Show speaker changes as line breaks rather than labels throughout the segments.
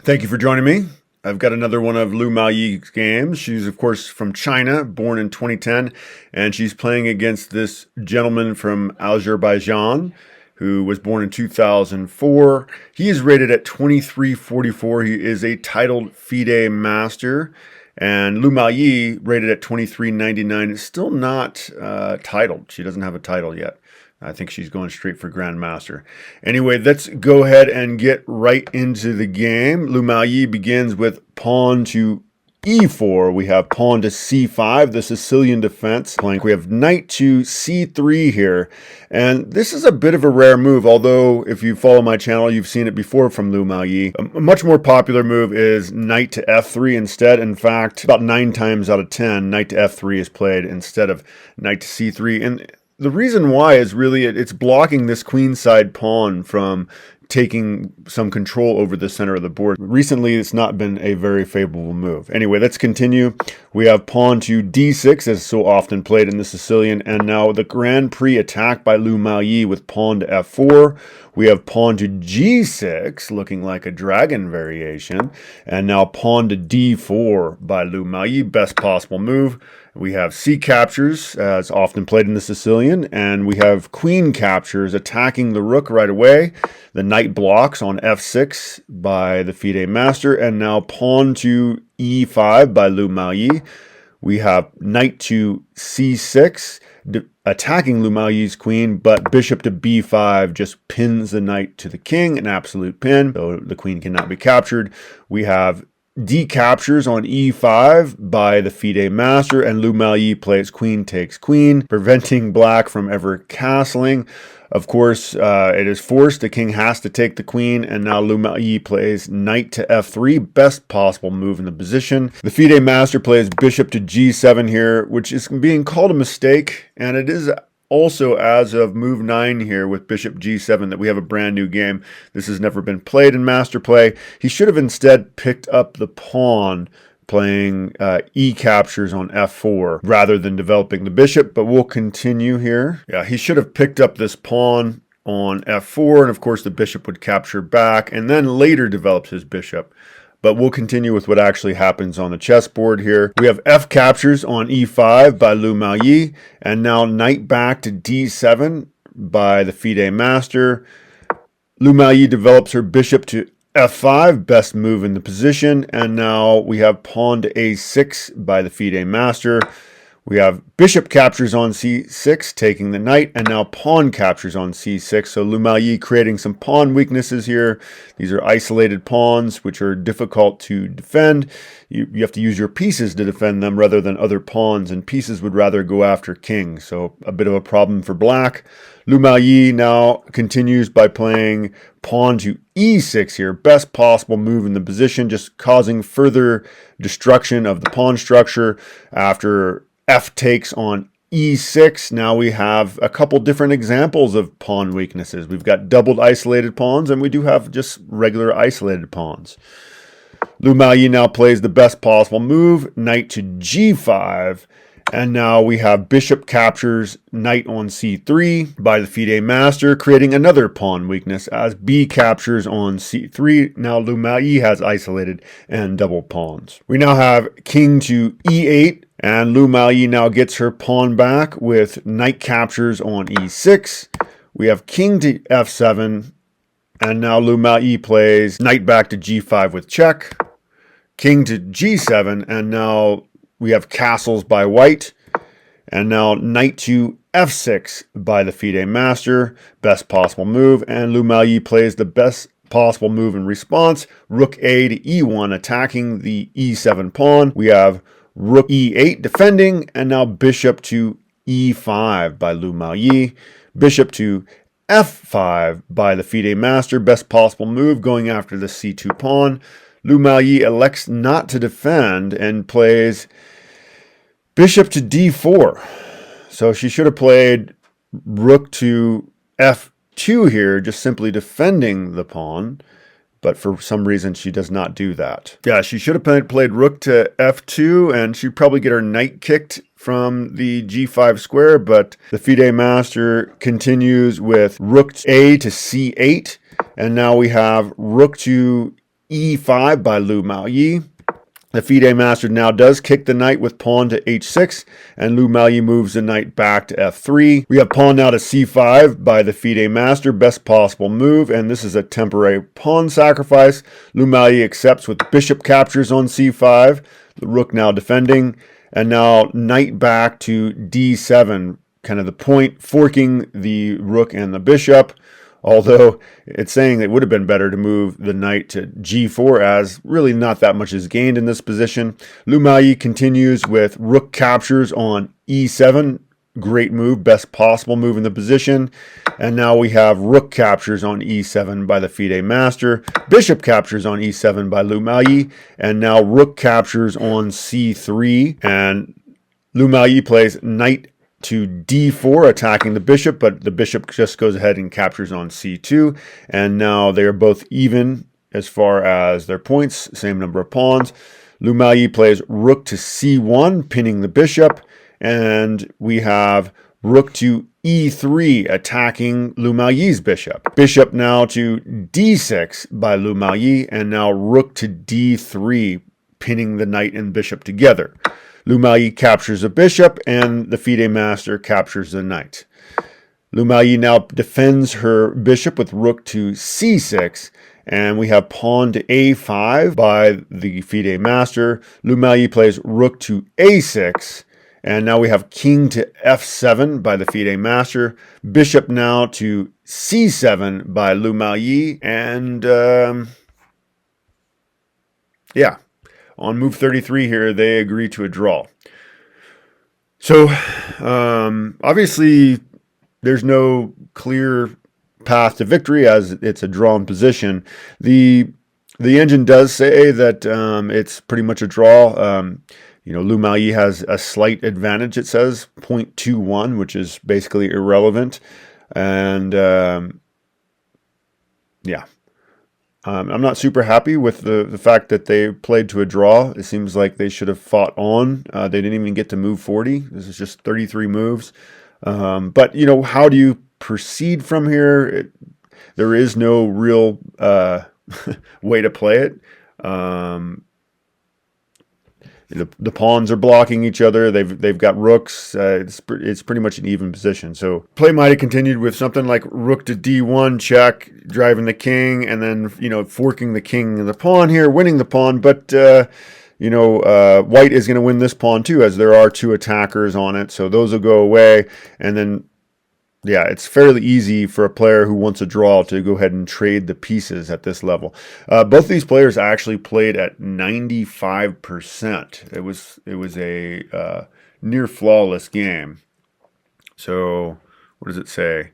Thank you for joining me. I've got another one of Lu Miaoyi's games. She's, of course, from China, born in 2010, and she's playing against this gentleman from Azerbaijan who was born in 2004. He is rated at 2344. He is a titled Fide Master. And Lu Miaoyi, rated at 2399, is still not titled. She doesn't have a title yet. I think she's going straight for Grandmaster. Anyway, let's go ahead and get right into the game. Lu Miaoyi begins with pawn to e4. We have pawn to c5, the Sicilian defense flank. We have knight to c3 here. And this is a bit of a rare move, although if you follow my channel, you've seen it before from Lu Miaoyi. A much more popular move is knight to f3 instead. In fact, about 9 times out of 10, knight to f3 is played instead of knight to c3. And the reason why is really it's blocking this queenside pawn from taking some control over the center of the board. Recently, it's not been a very favorable move. Anyway, let's continue. We have pawn to d6, as so often played in the Sicilian, and now the Grand Prix attack by Lu Miaoyi with pawn to f4. We have pawn to g6, looking like a dragon variation, and now pawn to d4 by Lu Miaoyi, best possible move. We have c captures, as often played in the Sicilian, and we have queen captures attacking the rook right away. The knight blocks on f6 by the Fide Master, and now pawn to e5 by Lu Miaoyi. We have knight to c6, attacking Lu Miaoyi's queen, but bishop to b5 just pins the knight to the king, an absolute pin, so the queen cannot be captured. We have D captures on e5 by the Fide Master, and Lu Miaoyi plays queen takes queen, preventing black from ever castling. Of course, it is forced. The king has to take the queen, and now Lu Miaoyi plays knight to f3, best possible move in the position. The Fide Master plays bishop to g7 here, which is being called a mistake, and it is also, as of move 9 here with bishop g7, that we have a brand new game. This has never been played in Master Play. He should have instead picked up the pawn, playing e captures on f4 rather than developing the bishop, but we'll continue here. Yeah, he should have picked up this pawn on f4, and of course the bishop would capture back, and then later develops his bishop. But we'll continue with what actually happens on the chessboard here. We have f captures on e5 by Lu Miaoyi, and now knight back to d7 by the Fide Master. Lu Miaoyi develops her bishop to f5, best move in the position, and now we have pawn to a6 by the Fide Master. We have bishop captures on c6, taking the knight, and now pawn captures on c6. So Lu Miaoyi creating some pawn weaknesses here. These are isolated pawns, which are difficult to defend. You have to use your pieces to defend them rather than other pawns, and pieces would rather go after kings. So a bit of a problem for black. Lu Miaoyi now continues by playing pawn to e6 here. Best possible move in the position, just causing further destruction of the pawn structure after f takes on e6. Now we have a couple different examples of pawn weaknesses. We've got doubled isolated pawns, and we do have just regular isolated pawns. Lu Miaoyi now plays the best possible move, knight to g5, and now we have bishop captures knight on c3 by the Fide Master, creating another pawn weakness as b captures on c3. Now Lu Miaoyi has isolated and double pawns. We now have king to e8, and Lu Miaoyi now gets her pawn back with knight captures on e6. We have king to f7, and now Lu Miaoyi plays knight back to g5 with check, king to g7, and now we have castles by white, and now knight to f6 by the Fide Master, best possible move, and Lu Miaoyi plays the best possible move in response, rook a to e1, attacking the e7 pawn. We have rook e8 defending, and now bishop to e5 by Lu Miaoyi, bishop to f5 by the Fide Master, best possible move going after the c2 pawn. Lu Miaoyi elects not to defend and plays bishop to d4. So she should have played rook to f2 here, just simply defending the pawn. But for some reason, she does not do that. Yeah, she should have played rook to f2, and she'd probably get her knight kicked from the g5 square. But the Fide Master continues with rook a to c8. And now we have rook to e5 by Miaoyi. The Fide Master now does kick the knight with pawn to h6, and Miaoyi moves the knight back to f3. We have pawn now to c5 by the Fide Master, best possible move, and this is a temporary pawn sacrifice. Miaoyi accepts with bishop captures on c5, the rook now defending, and now knight back to d7, kind of the point forking the rook and the bishop. Although it's saying it would have been better to move the knight to g4, as really not that much is gained in this position. Miaoyi continues with rook captures on e7. Great move, best possible move in the position. And now we have rook captures on e7 by the Fide Master, bishop captures on e7 by Miaoyi, and now rook captures on c3. And Miaoyi plays knight to d4, attacking the bishop, but the bishop just goes ahead and captures on c2. And now they are both even as far as their points, same number of pawns. Miaoyi plays rook to c1, pinning the bishop, and we have rook to e3, attacking Miaoyi's bishop. Bishop now to d6 by Miaoyi, and now rook to d3, pinning the knight and bishop together. Miaoyi captures a bishop, and the Fide Master captures the knight. Miaoyi now defends her bishop with rook to c6, and we have pawn to a5 by the Fide Master. Miaoyi plays rook to a6, and now we have king to f7 by the Fide Master. Bishop now to c7 by Miaoyi, and yeah. On move 33 here, they agree to a draw. So, obviously, there's no clear path to victory as it's a drawn position. The engine does say that it's pretty much a draw. Miaoyi has a slight advantage, it says, 0.21, which is basically irrelevant. And, yeah. I'm not super happy with the fact that they played to a draw. It seems like they should have fought on. They didn't even get to move 40. This is just 33 moves. But, how do you proceed from here? There is no real way to play it. The pawns are blocking each other. They've got rooks. It's pretty much an even position. So play might have continued with something like rook to d1 check, driving the king, and then forking the king and the pawn here, winning the pawn. But white is going to win this pawn too, as there are two attackers on it. So those will go away, and then yeah, it's fairly easy for a player who wants a draw to go ahead and trade the pieces at this level. Both these players actually played at 95%. It was a near flawless game. So what does it say?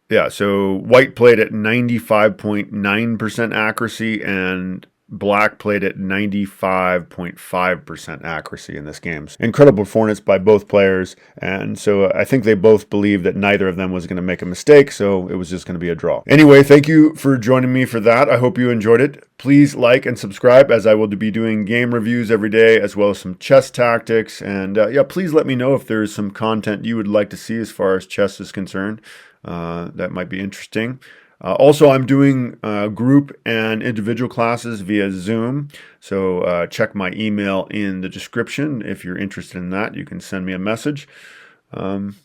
Yeah, so white played at 95.9% accuracy, and black played at 95.5% accuracy in this game. Incredible performance by both players, and so I think they both believed that neither of them was going to make a mistake, so it was just going to be a draw. Anyway, thank you for joining me for that. I hope you enjoyed it. Please like and subscribe, as I will be doing game reviews every day, as well as some chess tactics, and yeah, please let me know if there's some content you would like to see as far as chess is concerned. That might be interesting. Also, I'm doing group and individual classes via Zoom, so check my email in the description. If you're interested in that, you can send me a message.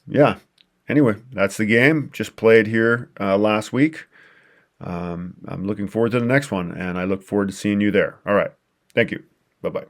Yeah, anyway, that's the game. Just played here last week. I'm looking forward to the next one, and I look forward to seeing you there. All right, thank you. Bye-bye.